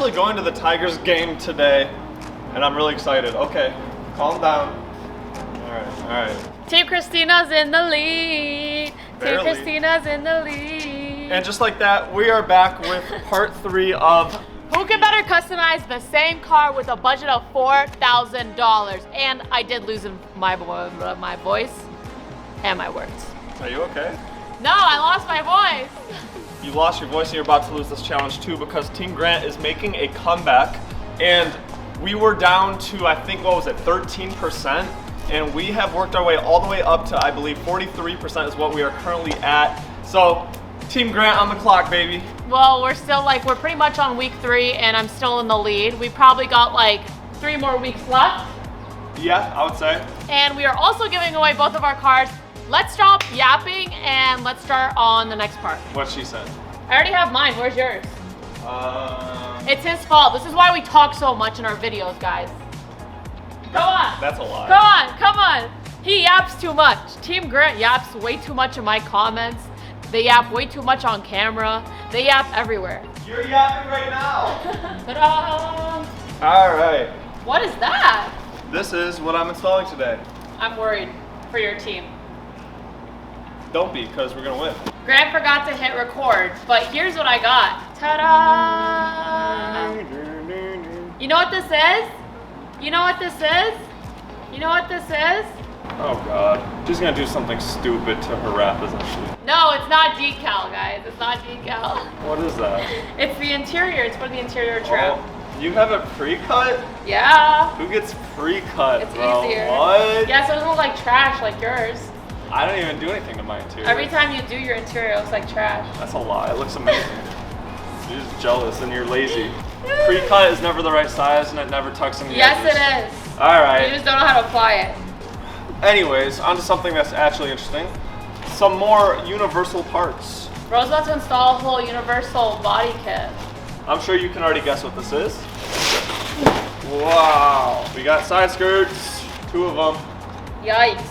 actually going to the Tigers game today, and I'm really excited. Okay, calm down. All right. Team Christina's in the lead. Barely. Team Christina's in the lead. And just like that, we are back with part 3 of Who can better customize the same car with a budget of $4,000? And I did lose my voice and my words. Are you okay? No, I lost my voice. You lost your voice and you're about to lose this challenge too, because Team Grant is making a comeback, and we were down to, I think, what was it, 13%, and we have worked our way all the way up to, I believe, 43% is what we are currently at. So, Team Grant on the clock, baby. Well, we're pretty much on week 3, and I'm still in the lead. We probably got like 3 more weeks left. Yeah, I would say. And we are also giving away both of our cars. Let's stop yapping and let's start on the next part. What she said. I already have mine. Where's yours? It's his fault. This is why we talk so much in our videos, guys. Come on. That's a lie. Come on. He yaps too much. Team Grant yaps way too much in my comments. They yap way too much on camera. They yap everywhere. You're yapping right now. Ta-da! All right. What is that? This is what I'm installing today. I'm worried for your team. Don't be, because we're going to win. Grant forgot to hit record, but here's what I got. Ta-da! You know what this is? You know what this is? You know what this is? Oh God. She's going to do something stupid to her wrap, isn't she? No, it's not decal, guys. It's not decal. What is that? It's the interior. It's for the interior trim. Oh, you have it pre-cut? Yeah. Who gets pre-cut, It's bro? easier. What? Yeah, so it doesn't look like trash like yours. I don't even do anything to my interior. Every time you do your interior, it looks like trash. That's a lie. It looks amazing. You're just jealous and you're lazy. Pre-cut is never the right size and it never tucks in the edges. Yes, it is. All right. You just don't know how to apply it. Anyways, on to something that's actually interesting. Some more universal parts. Bro's about to install a whole universal body kit. I'm sure you can already guess what this is. Wow. We got side skirts, 2 of them. Yikes.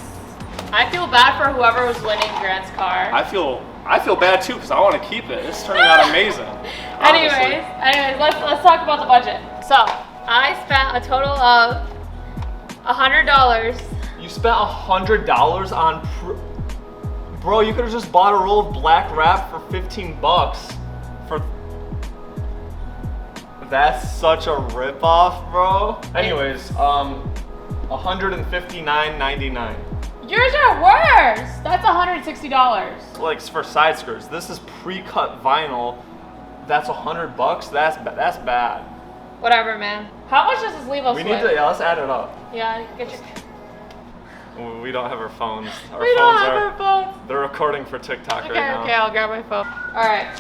I feel bad for whoever was winning Grant's car. I feel bad too because I want to keep it. It's turning out amazing. Anyways, let's talk about the budget. So I spent a total of $100. You spent $100 on, bro. You could have just bought a roll of black wrap for $15. That's such a ripoff, bro. Anyways, $159.99. Yours are worse. That's $160. Like for side skirts, this is pre-cut vinyl. That's $100. That's bad. Whatever, man. How much does this leave us We with? need to, yeah, let's add it up. Yeah, get your. We don't have our phones. We don't have our phones. They're recording for TikTok right now. Okay, I'll grab my phone. All right,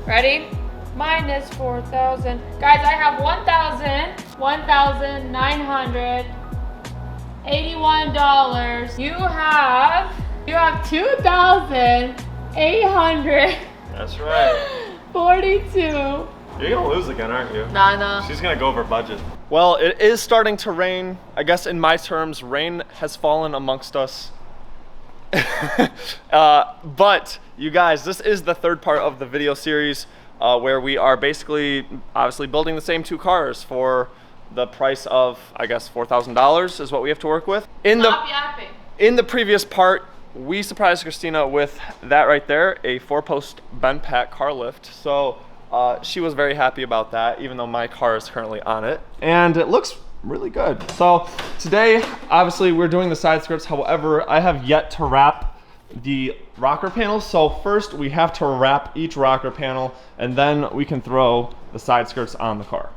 ready? Minus 4,000. Guys, I have $1,981. You have 2,842. That's right. You're gonna lose again, aren't you? Nah. She's gonna go over budget. Well, it is starting to rain. I guess in my terms, rain has fallen amongst us. But you guys, this is the 3rd part of the video series where we are basically, obviously, building the same 2 cars for the price of, I guess, $4,000 is what we have to work with. Stop yapping. In the previous part, we surprised Christina with that right there, a 4-post bend pack car lift. So she was very happy about that, even though my car is currently on it. And it looks really good. So today, obviously, we're doing the side skirts. However, I have yet to wrap the rocker panels. So first, we have to wrap each rocker panel, and then we can throw the side skirts on the car.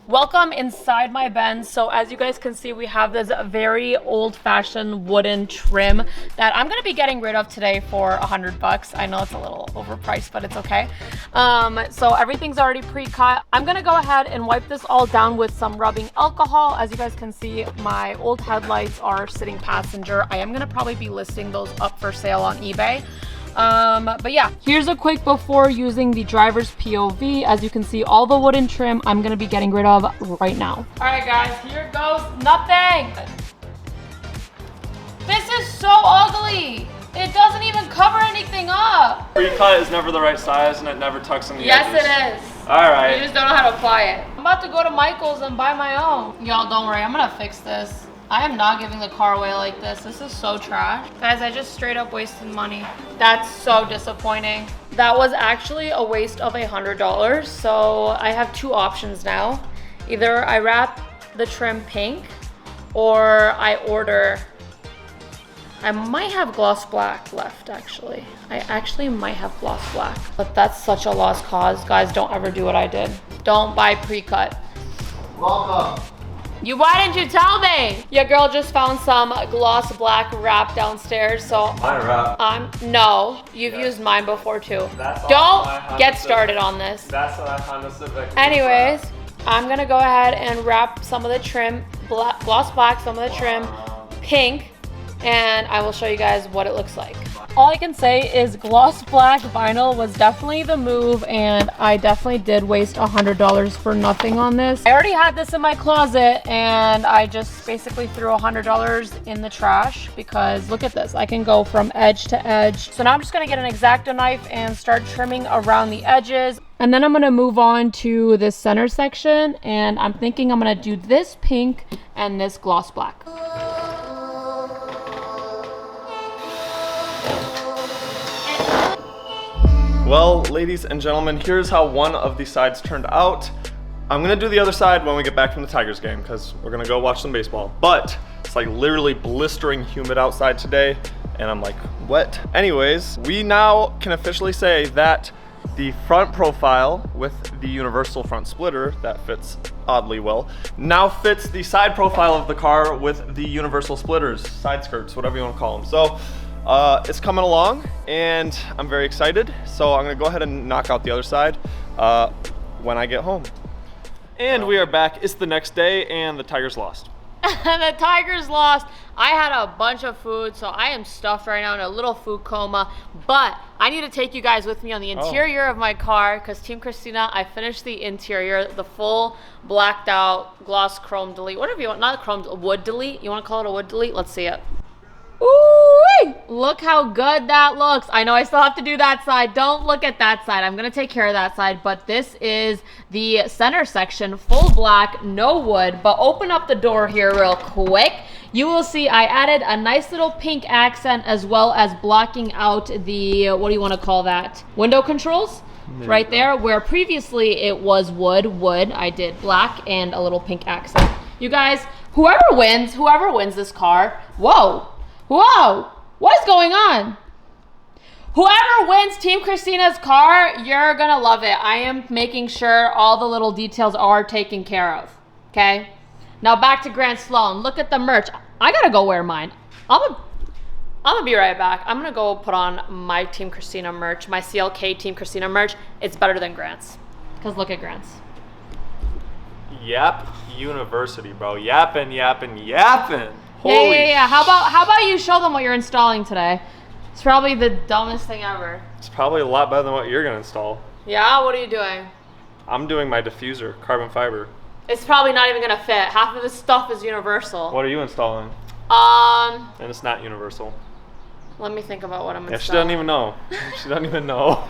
Welcome inside my Benz. So as you guys can see, we have this very old-fashioned wooden trim that I'm gonna be getting rid of today for $100. I know it's a little overpriced, but it's okay. So everything's already pre-cut. I'm gonna go ahead and wipe this all down with some rubbing alcohol. As you guys can see, my old headlights are sitting passenger. I am gonna probably be listing those up for sale on eBay. But yeah, here's a quick before using the driver's POV. As you can see, all the wooden trim I'm gonna be getting rid of right now. All right guys, here goes nothing. This is so ugly. It doesn't even cover anything up. Pre-cut is never the right size and it never tucks in the edges. Yes, it is. All right. You just don't know how to apply it. I'm about to go to Michael's and buy my own. Y'all, don't worry. I'm gonna fix this. I am not giving the car away like this. This is so trash. Guys, I just straight up wasted money. That's so disappointing. That was actually a waste of $100. So I have two options now. Either I wrap the trim pink or I order. I might have gloss black left, actually. I actually might have gloss black, but that's such a lost cause. Guys, don't ever do what I did. Don't buy pre-cut. Welcome. Why didn't you tell me? Your girl just found some gloss black wrap downstairs, so. My wrap. No, you've used mine before too. That's Don't get started on this. That's what I Honda Civic. Anyways, I'm gonna go ahead and wrap some of the trim, gloss black, some of the trim, pink, and I will show you guys what it looks like. All I can say is gloss black vinyl was definitely the move, and I definitely did waste $100 for nothing on this. I already had this in my closet and I just basically threw $100 in the trash because look at this, I can go from edge to edge. So now I'm just gonna get an X-Acto knife and start trimming around the edges. And then I'm gonna move on to this center section, and I'm thinking I'm gonna do this pink and this gloss black. Well, ladies and gentlemen, here's how one of the sides turned out. I'm gonna do the other side when we get back from the Tigers game because we're gonna go watch some baseball. But it's like literally blistering humid outside today and I'm like wet. Anyways, we now can officially say that the front profile with the universal front splitter that fits oddly well now fits the side profile of the car with the universal splitters, side skirts, whatever you want to call them. So it's coming along and I'm very excited. So I'm gonna go ahead and knock out the other side when I get home. And we are back. It's the next day and the Tigers lost. The Tigers lost. I had a bunch of food, so I am stuffed right now in a little food coma. But I need to take you guys with me on the interior of my car because Team Christina, I finished the interior, the full blacked out gloss chrome delete. Whatever you want, not a chrome, a wood delete. You want to call it a wood delete? Let's see it. Ooh, look how good that looks. I know I still have to do that side. Don't look at that side. I'm gonna take care of that side, but this is the center section, full black, no wood. But open up the door here real quick. You will see I added a nice little pink accent as well as blocking out the, what do you want to call that? Window controls? Right there, where previously it was wood. I did black and a little pink accent. You guys, whoever wins this car, whoa, what is going on? Whoever wins Team Christina's car, you're gonna love it. I am making sure all the little details are taken care of, okay? Now back to Grant Sloan. Look at the merch. I gotta go wear mine. I'm gonna be right back. I'm gonna go put on my Team Christina merch, my CLK Team Christina merch. It's better than Grant's, because look at Grant's. Yap University, bro. Yapping. Holy Yeah. How about you show them what you're installing today? It's probably the dumbest thing ever. It's probably a lot better than what you're gonna install. Yeah, what are you doing? I'm doing my diffuser, carbon fiber. It's probably not even gonna fit. Half of this stuff is universal. What are you installing? And it's not universal. Let me think about what I'm installing. Yeah, she doesn't even know. She doesn't even know.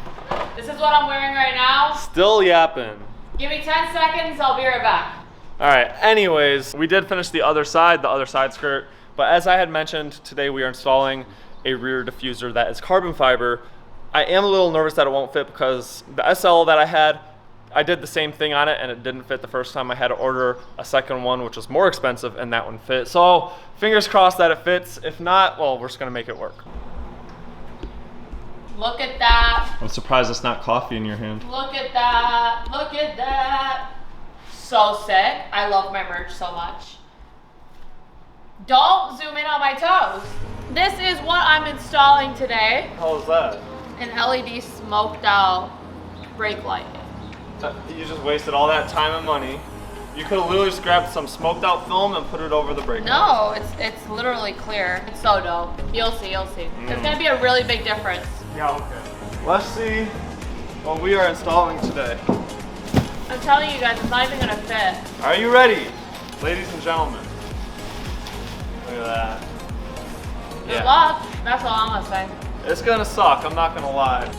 This is what I'm wearing right now. Still yapping. Give me 10 seconds, I'll be right back. All right, anyways, we did finish the other side skirt, but as I had mentioned, today we are installing a rear diffuser that is carbon fiber. I am a little nervous that it won't fit because the SL that I had, I did the same thing on it and it didn't fit the first time. I had to order a second one, which was more expensive, and that one fit. So fingers crossed that it fits. If not, well, we're just gonna make it work. Look at that. I'm surprised it's not coffee in your hand. Look at that. Look at that. So sick. I love my merch so much. Don't zoom in on my toes. This is what I'm installing today. How was that? An LED smoked out brake light. You just wasted all that time and money. You could have literally just grabbed some smoked out film and put it over the brake. No, it's literally clear. It's so dope. You'll see. There's gonna be a really big difference. Yeah, okay. Let's see what we are installing today. I'm telling you guys, it's not even gonna fit. Are you ready, ladies and gentlemen? Look at that. Good luck. That's all I'm gonna say. It's gonna suck, I'm not gonna lie.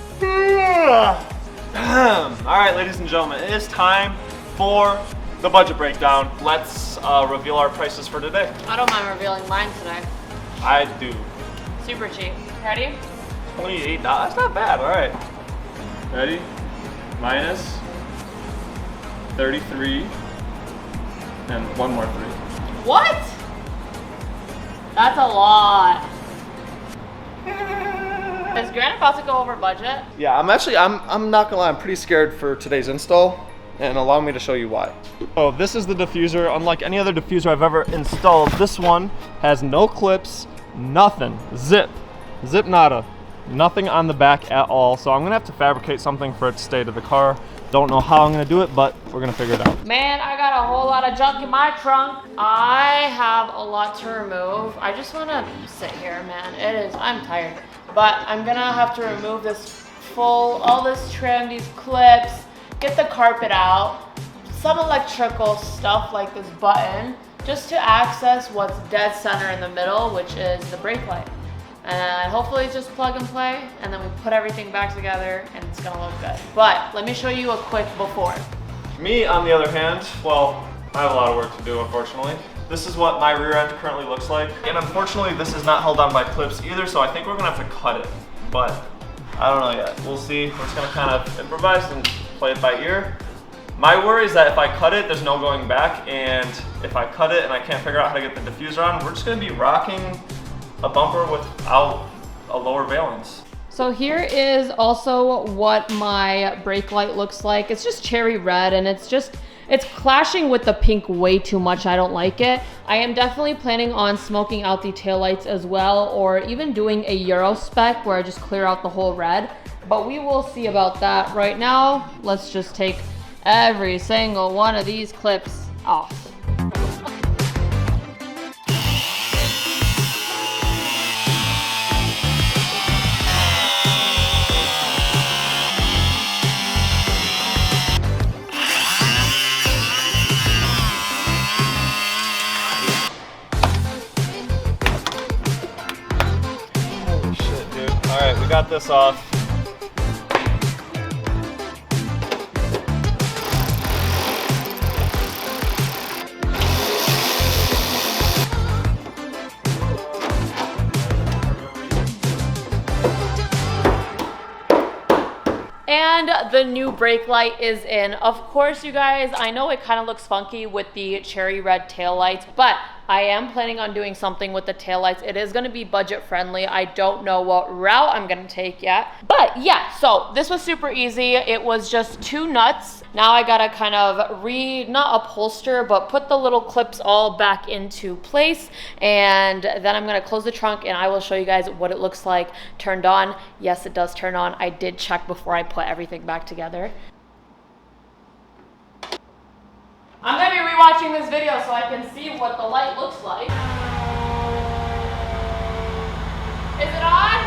All right, ladies and gentlemen, it is time for the budget breakdown. Let's reveal our prices for today. I don't mind revealing mine today. I do. Super cheap. Ready? $28, that's not bad, all right. Ready? Minus 33, and one more 3. What? That's a lot. Is Grant about to go over budget? Yeah, I'm not gonna lie, I'm pretty scared for today's install, and allow me to show you why. Oh, this is the diffuser. Unlike any other diffuser I've ever installed, this one has no clips, nothing, zip nada, nothing on the back at all. So I'm gonna have to fabricate something for it to stay to the car. Don't know how I'm gonna do it, but we're gonna figure it out. Man, I got a whole lot of junk in my trunk. I have a lot to remove. I just wanna sit here, man. I'm tired. But I'm gonna have to remove all this trim, these clips, get the carpet out, some electrical stuff like this button, just to access what's dead center in the middle, which is the brake light. And hopefully it's just plug and play, and then we put everything back together and it's gonna look good. But let me show you a quick before. Me, on the other hand, well, I have a lot of work to do, unfortunately. This is what my rear end currently looks like. And unfortunately, this is not held on by clips either, so I think we're gonna have to cut it. But I don't know yet. We'll see. We're just gonna kind of improvise and play it by ear. My worry is that if I cut it, there's no going back. And if I cut it and I can't figure out how to get the diffuser on, we're just gonna be rocking a bumper without a lower valence. So here is also what my brake light looks like. It's just cherry red, and it's clashing with the pink way too much. I don't like it. I am definitely planning on smoking out the taillights as well, or even doing a Euro spec where I just clear out the whole red. But we will see about that. Right now, let's just take every single one of these clips off. All right, we got this off. And the new brake light is in. Of course, you guys, I know it kind of looks funky with the cherry red tail lights, but I am planning on doing something with the taillights. It is gonna be budget friendly. I don't know what route I'm gonna take yet. But yeah, so this was super easy. It was just 2 nuts. Now I gotta kind of not upholster, but put the little clips all back into place. And then I'm gonna close the trunk and I will show you guys what it looks like turned on. Yes, it does turn on. I did check before I put everything back together. I'm gonna be rewatching this video so I can see what the light looks like. Is it on?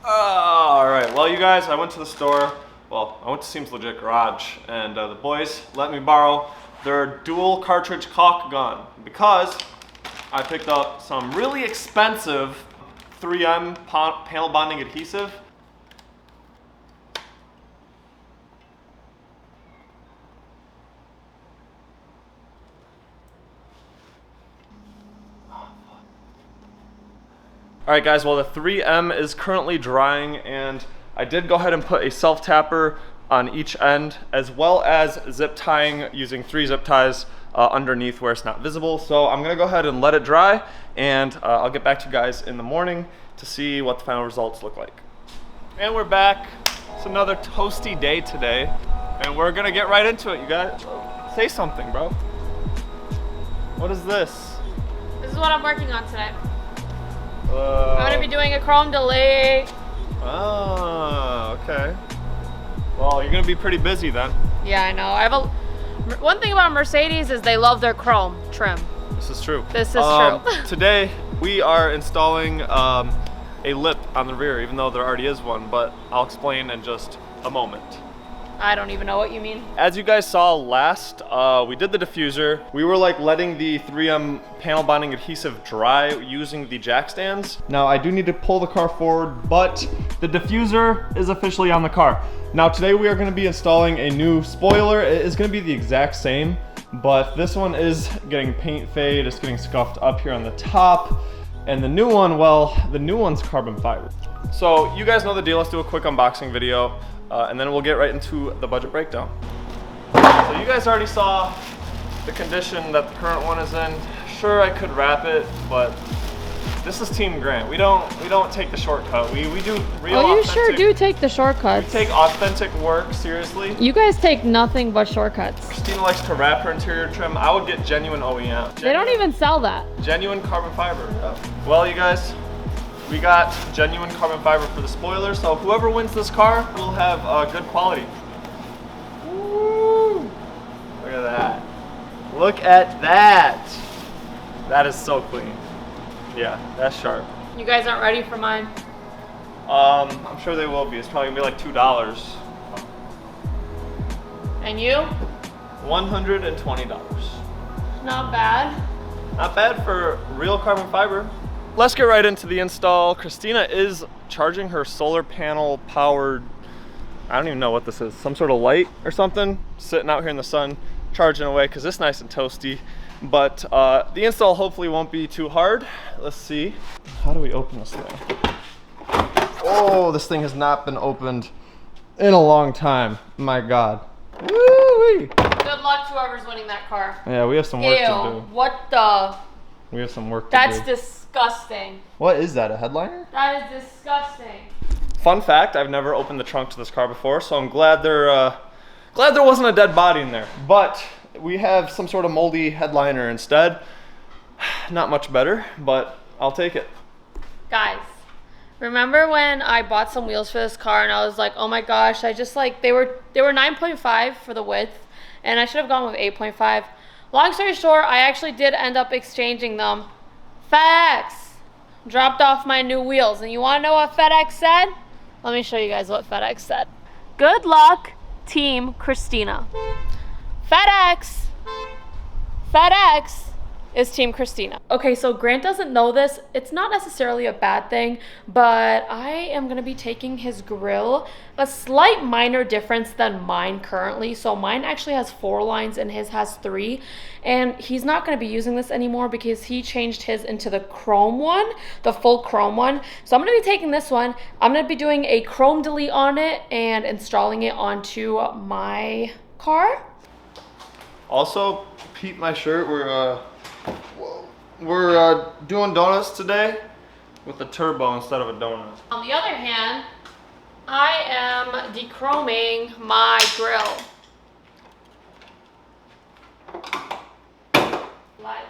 All right, well, you guys, I went to the store. Well, I went to Seems Legit Garage, and the boys let me borrow their dual cartridge caulk gun because I picked up some really expensive 3M panel bonding adhesive. All right, guys, well, the 3M is currently drying, and I did go ahead and put a self-tapper on each end, as well as zip tying using 3 zip ties underneath where it's not visible. So I'm gonna go ahead and let it dry, and I'll get back to you guys in the morning to see what the final results look like. And we're back. It's another toasty day today, and we're gonna get right into it, you guys. Say something, bro. What is this? This is what I'm working on today. I'm gonna be doing a chrome delete. Oh, okay. Well, you're gonna be pretty busy then. Yeah, I know. One thing about Mercedes is they love their chrome trim. This is true. This is true. Today we are installing a lip on the rear, even though there already is one, but I'll explain in just a moment. I don't even know what you mean. As you guys saw last, we did the diffuser. We were like letting the 3M panel bonding adhesive dry using the jack stands. Now I do need to pull the car forward, but the diffuser is officially on the car. Now today we are going to be installing a new spoiler. It is going to be the exact same, but this one is getting paint fade. It's getting scuffed up here on the top. And the new one, well, the new one's carbon fiber. So you guys know the deal. Let's do a quick unboxing video. And then we'll get right into the budget breakdown. So you guys already saw the condition that the current one is in. Sure, I could wrap it, but this is Team Grant. We don't take the shortcut. We do real. Oh, you authentic, sure do take the shortcuts. We take authentic work seriously. You guys take nothing but shortcuts. Christina likes to wrap her interior trim. I would get genuine OEM. They don't even sell that. Genuine carbon fiber. Well, you guys, we got genuine carbon fiber for the spoiler, so whoever wins this car will have good quality. Woo! Look at that. Look at that. That is so clean. Yeah, that's sharp. You guys aren't ready for mine. I'm sure they will be. It's probably gonna be like $2. And you? $120. Not bad. Not bad for real carbon fiber. Let's get right into the install. Christina is charging her solar panel powered, I don't even know what this is, some sort of light or something, sitting out here in the sun, charging away because it's nice and toasty. But the install hopefully won't be too hard. Let's see. How do we open this thing? Oh, this thing has not been opened in a long time. My God. Woo-wee. Good luck to whoever's winning that car. Yeah, we have some work to do. What the? We have some work to That's do. disgusting. What is that, a headliner? That is disgusting. Fun fact, I've never opened the trunk to this car before, so I'm glad there wasn't a dead body in there. But we have some sort of moldy headliner instead. Not much better, but I'll take it. Guys, remember when I bought some wheels for this car and I was like, oh my gosh, I just like, they were 9.5 for the width and I should have gone with 8.5. Long story short, I actually did end up exchanging them. FedEx dropped off my new wheels, and you want to know what FedEx said? Let me show you guys what FedEx said. Good luck, Team Christina. FedEx is Team Christina. Okay, so Grant doesn't know this. It's not necessarily a bad thing, but I am gonna be taking his grill, a slight minor difference than mine currently. So mine actually has 4 lines and his has 3. And he's not gonna be using this anymore because he changed his into the chrome one, the full chrome one. So I'm gonna be taking this one. I'm gonna be doing a chrome delete on it and installing it onto my car. Also, peep my shirt. We're doing donuts today with a turbo instead of a donut. On the other hand, I am dechroming my grill. Live.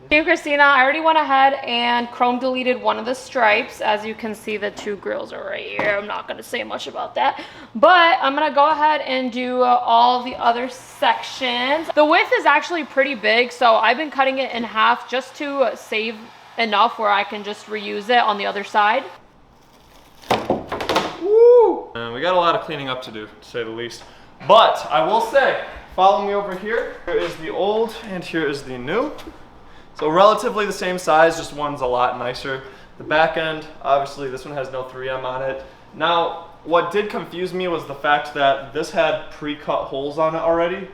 Team Christina, I already went ahead and chrome deleted one of the stripes. As you can see, the 2 grills are right here. I'm not gonna say much about that, but I'm gonna go ahead and do all the other sections. The width is actually pretty big, so I've been cutting it in half just to save enough where I can just reuse it on the other side. Woo! We got a lot of cleaning up to do, to say the least. But I will say, follow me over here. Here is the old and here is the new. So relatively the same size, just one's a lot nicer. The back end, obviously this one has no 3M on it. Now, what did confuse me was the fact that this had pre-cut holes on it already.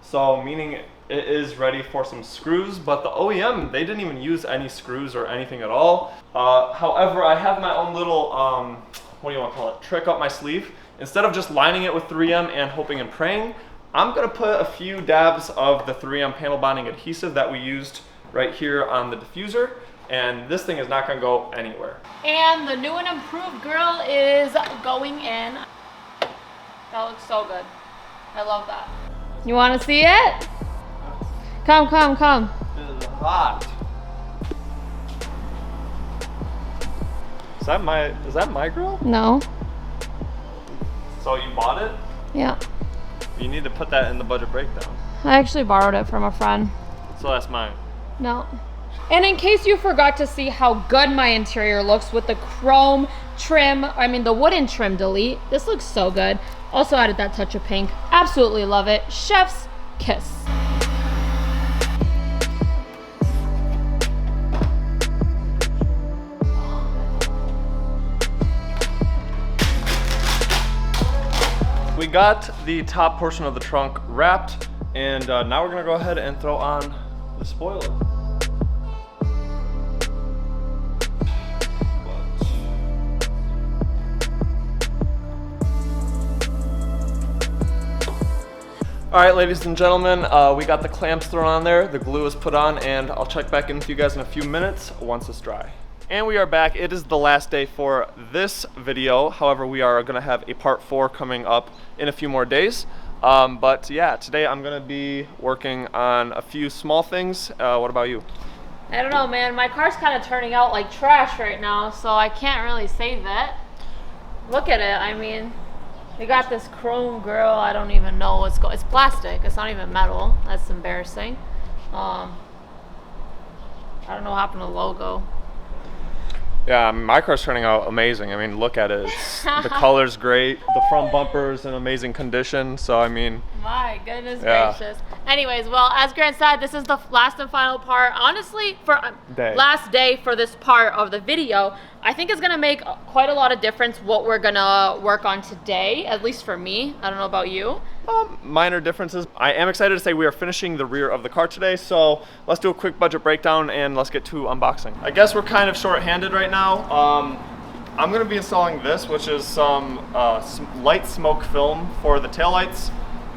So meaning it is ready for some screws, but the OEM, they didn't even use any screws or anything at all. However, I have my own little, what do you want to call it, trick up my sleeve. Instead of just lining it with 3M and hoping and praying, I'm gonna put a few dabs of the 3M panel bonding adhesive that we used right here on the diffuser, and this thing is not gonna go anywhere. And the new and improved grill is going in. That looks so good. I love that. You wanna see it? Come. It is hot. Is that my grill? No. So you bought it? Yeah. You need to put that in the budget breakdown. I actually borrowed it from a friend. So that's mine. No. And in case you forgot to see how good my interior looks with the chrome trim, I mean the wooden trim delete, this looks so good. Also added that touch of pink. Absolutely love it. Chef's kiss. We got the top portion of the trunk wrapped, and now we're gonna go ahead and throw on the spoiler. All right, ladies and gentlemen, we got the clamps thrown on there, the glue is put on, and I'll check back in with you guys in a few minutes once it's dry. And we are back. It is the last day for this video. However, we are gonna have a part 4 coming up in a few more days. But yeah, today I'm gonna be working on a few small things. What about you? I don't know, man. My car's kind of turning out like trash right now, so I can't really save it. Look at it. I mean, we got this chrome girl. I don't even know what's going. It's plastic. It's not even metal. That's embarrassing. I don't know what happened to the logo. Yeah, my car's turning out amazing. I mean, look at it. The color's great. The front bumper is in amazing condition. So, I mean... My goodness gracious. Anyways, well, as Grant said, this is the last and final part. Honestly, for last day for this part of the video, I think it's going to make quite a lot of difference what we're going to work on today, at least for me. I don't know about you. Minor differences. I am excited to say we are finishing the rear of the car today, so let's do a quick budget breakdown and let's get to unboxing. I guess we're kind of short-handed right now. I'm going to be installing this, which is some light smoke film for the taillights,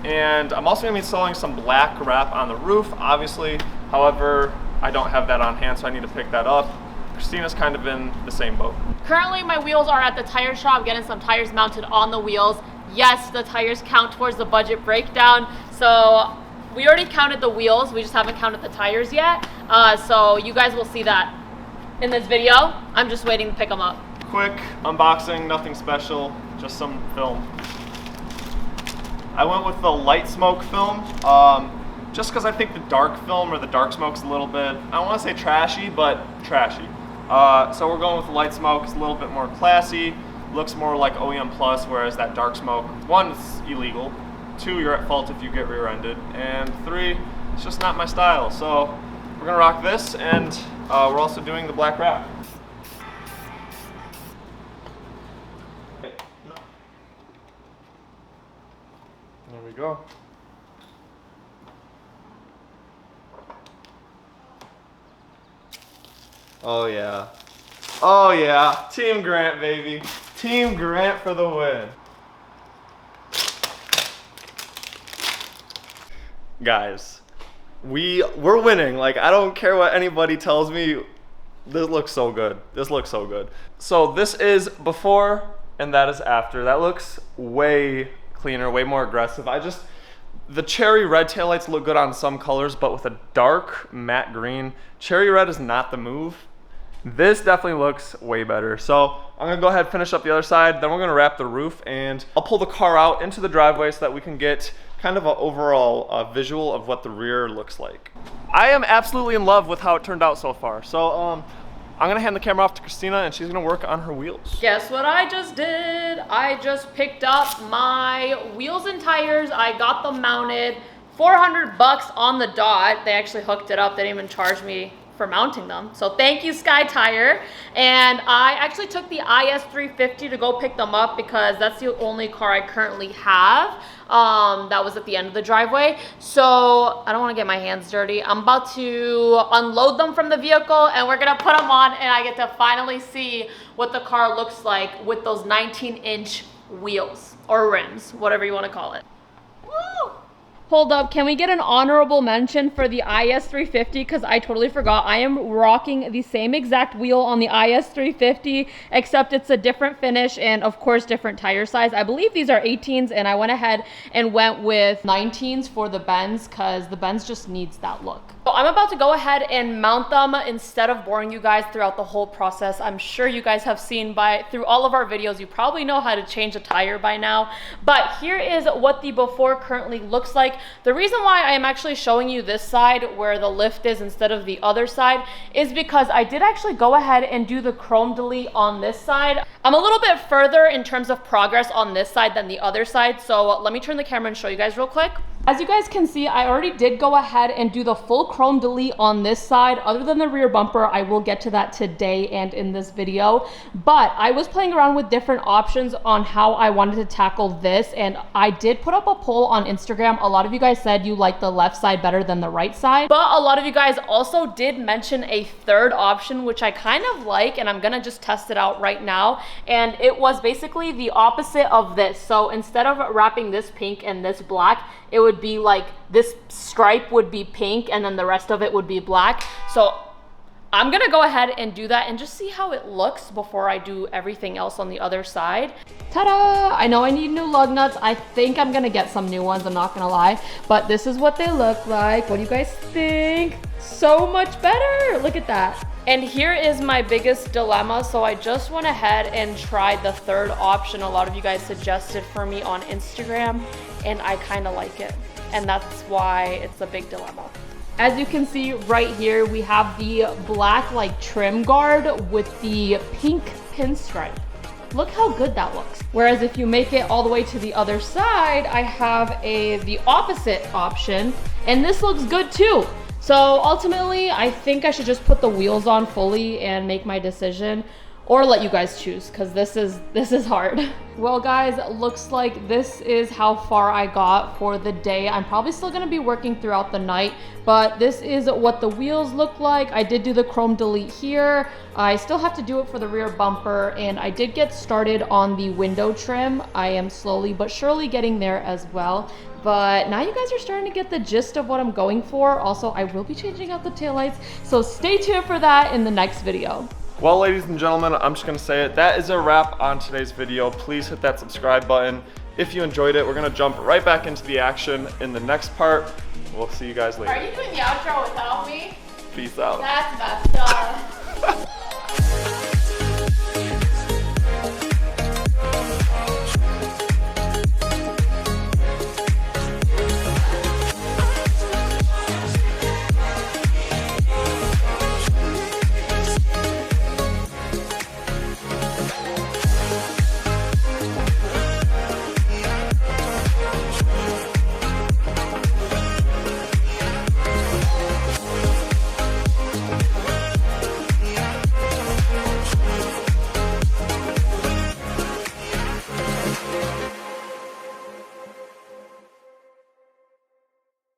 and I'm also going to be installing some black wrap on the roof, obviously. However, I don't have that on hand, so I need to pick that up. Christina's kind of in the same boat. Currently, my wheels are at the tire shop, getting some tires mounted on the wheels. Yes, the tires count towards the budget breakdown. So we already counted the wheels. We just haven't counted the tires yet. So you guys will see that in this video. I'm just waiting to pick them up. Quick unboxing, nothing special, just some film. I went with the light smoke film, just because I think the dark film or the dark smoke's a little bit, I don't want to say trashy, but trashy. So we're going with the light smoke. It's a little bit more classy. Looks more like OEM Plus, whereas that dark smoke, 1, it's illegal, 2, you're at fault if you get rear-ended, and 3, it's just not my style. So we're gonna rock this, and we're also doing the black wrap. There we go. Oh yeah. Oh yeah, Team Grant, baby. Team Grant for the win. Guys, we're winning. Like, I don't care what anybody tells me. This looks so good. This looks so good. So this is before and that is after. That looks way cleaner, way more aggressive. The cherry red taillights look good on some colors, but with a dark matte green, cherry red is not the move. This definitely looks way better. So I'm gonna go ahead and finish up the other side, then we're gonna wrap the roof, and I'll pull the car out into the driveway so that we can get kind of an overall visual of what the rear looks like. I am absolutely in love with how it turned out so far. So I'm gonna hand the camera off to Christina, and she's gonna work on her wheels. Guess what I just did? I just picked up my wheels and tires. I got them mounted, 400 bucks on the dot. They actually hooked it up. They didn't even charge me for mounting them. So thank you, Sky Tire. And I actually took the IS350 to go pick them up because that's the only car I currently have that was at the end of the driveway. So I don't want to get my hands dirty. I'm about to unload them from the vehicle and we're gonna put them on, and I get to finally see what the car looks like with those 19-inch wheels or rims, whatever you want to call it. Woo! Hold up, can we get an honorable mention for the IS350? Because I totally forgot. I am rocking the same exact wheel on the IS350, except it's a different finish and of course different tire size. I believe these are 18s, and I went ahead and went with 19s for the Benz because the Benz just needs that look. So I'm about to go ahead and mount them instead of boring you guys throughout the whole process. I'm sure you guys have seen through all of our videos, you probably know how to change a tire by now. But here is what the before currently looks like. The reason why I am actually showing you this side where the lift is instead of the other side is because I did actually go ahead and do the chrome delete on this side. I'm a little bit further in terms of progress on this side than the other side. So let me turn the camera and show you guys real quick. As you guys can see, I already did go ahead and do the full chrome delete on this side. Other than the rear bumper, I will get to that today and in this video. But I was playing around with different options on how I wanted to tackle this. And I did put up a poll on Instagram. A lot of you guys said you like the left side better than the right side. But a lot of you guys also did mention a third option, which I kind of like. And I'm going to just test it out right now. And it was basically the opposite of this. So instead of wrapping this pink and this black, it would be like this stripe would be pink and then the rest of it would be black. So I'm gonna go ahead and do that and just see how it looks before I do everything else on the other side. Ta-da! I know I need new lug nuts. I think I'm gonna get some new ones, I'm not gonna lie. But this is what they look like. What do you guys think? So much better! Look at that. And here is my biggest dilemma. So I just went ahead and tried the third option a lot of you guys suggested for me on Instagram, and I kind of like it. And that's why it's a big dilemma. As you can see right here, we have the black like trim guard with the pink pinstripe. Look how good that looks. Whereas if you make it all the way to the other side, I have the opposite option, and this looks good too. So ultimately, I think I should just put the wheels on fully and make my decision, or let you guys choose, because this is hard. Well guys, looks like this is how far I got for the day. I'm probably still gonna be working throughout the night, but this is what the wheels look like. I did do the chrome delete here. I still have to do it for the rear bumper, and I did get started on the window trim. I am slowly but surely getting there as well. But now you guys are starting to get the gist of what I'm going for. Also, I will be changing out the taillights, so stay tuned for that in the next video. Well, ladies and gentlemen, I'm just gonna say it. That is a wrap on today's video. Please hit that subscribe button if you enjoyed it. We're gonna jump right back into the action in the next part. We'll see you guys later. Are you doing the outro without me? Peace out. That's messed up.